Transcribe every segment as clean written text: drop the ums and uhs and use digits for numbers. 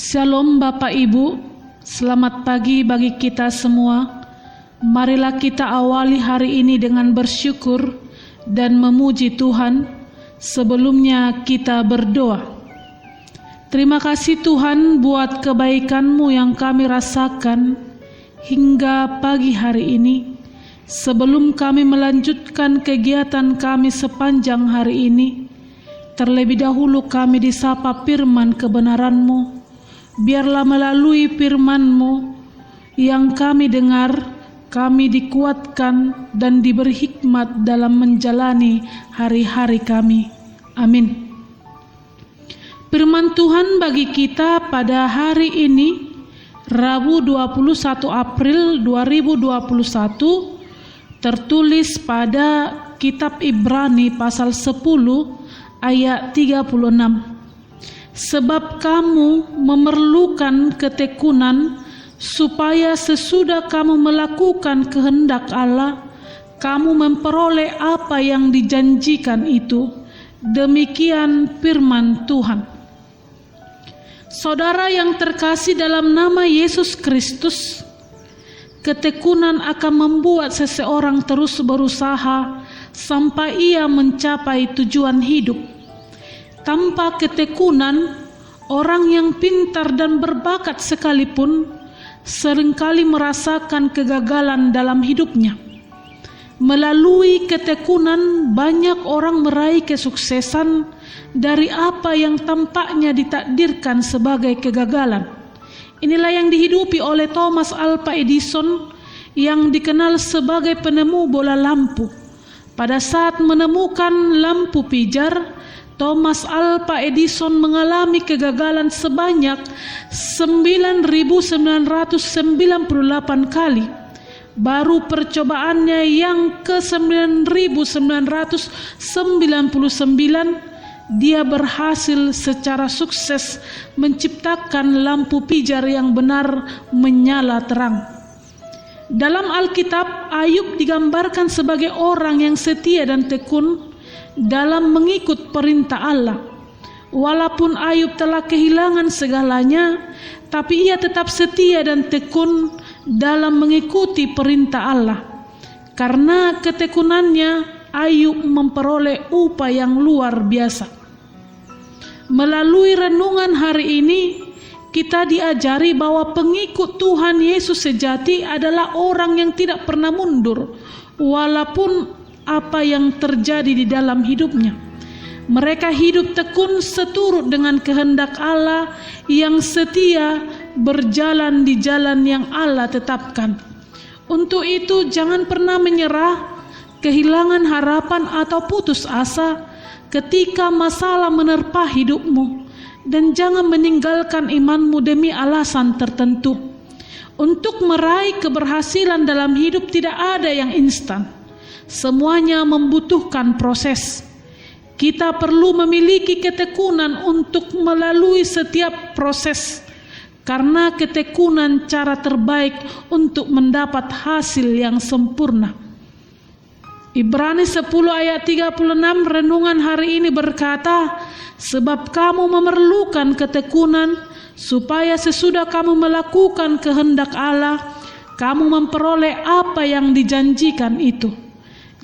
Shalom Bapak Ibu, selamat pagi bagi kita semua. Marilah kita awali hari ini dengan bersyukur dan memuji Tuhan. Sebelumnya kita berdoa. Terima kasih Tuhan buat kebaikan-Mu yang kami rasakan hingga pagi hari ini. Sebelum kami melanjutkan kegiatan kami sepanjang hari ini, terlebih dahulu kami disapa firman kebenaran-Mu. Biarlah melalui firman-Mu yang kami dengar, kami dikuatkan dan diberi hikmat dalam menjalani hari-hari kami. Amin. Firman Tuhan bagi kita pada hari ini, Rabu 21 April 2021, tertulis pada kitab Ibrani pasal 10 ayat 36. Sebab kamu memerlukan ketekunan, supaya sesudah kamu melakukan kehendak Allah, kamu memperoleh apa yang dijanjikan itu. Demikian firman Tuhan. Saudara yang terkasih dalam nama Yesus Kristus, ketekunan akan membuat seseorang terus berusaha sampai ia mencapai tujuan hidup. Tanpa ketekunan, orang yang pintar dan berbakat sekalipun seringkali merasakan kegagalan dalam hidupnya. Melalui ketekunan, banyak orang meraih kesuksesan dari apa yang tampaknya ditakdirkan sebagai kegagalan. Inilah yang dihidupi oleh Thomas Alva Edison yang dikenal sebagai penemu bola lampu. Pada saat menemukan lampu pijar, Thomas Alva Edison mengalami kegagalan sebanyak 9.998 kali. Baru percobaannya yang ke-9.999, dia berhasil secara sukses menciptakan lampu pijar yang benar menyala terang. Dalam Alkitab, Ayub digambarkan sebagai orang yang setia dan tekun dalam mengikut perintah Allah. Walaupun Ayub telah kehilangan segalanya, tapi ia tetap setia dan tekun dalam mengikuti perintah Allah. Karena ketekunannya, Ayub memperoleh upah yang luar biasa. Melalui renungan hari ini, kita diajari bahwa pengikut Tuhan Yesus sejati adalah orang yang tidak pernah mundur, walaupun apa yang terjadi di dalam hidupnya. Mereka hidup tekun seturut dengan kehendak Allah yang setia berjalan di jalan yang Allah tetapkan. Untuk itu jangan pernah menyerah, kehilangan harapan atau putus asa ketika masalah menerpa hidupmu, dan jangan meninggalkan imanmu demi alasan tertentu. Untuk meraih keberhasilan dalam hidup tidak ada yang instan. Semuanya membutuhkan proses. Kita perlu memiliki ketekunan untuk melalui setiap proses, karena ketekunan cara terbaik untuk mendapat hasil yang sempurna. Ibrani 10 ayat 36 renungan hari ini berkata, sebab kamu memerlukan ketekunan, supaya sesudah kamu melakukan kehendak Allah, kamu memperoleh apa yang dijanjikan itu.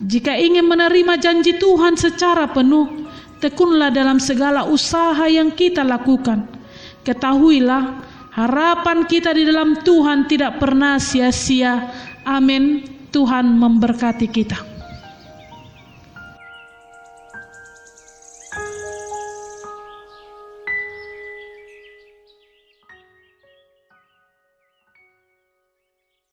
Jika ingin menerima janji Tuhan secara penuh, tekunlah dalam segala usaha yang kita lakukan. Ketahuilah, harapan kita di dalam Tuhan tidak pernah sia-sia. Amin. Tuhan memberkati kita.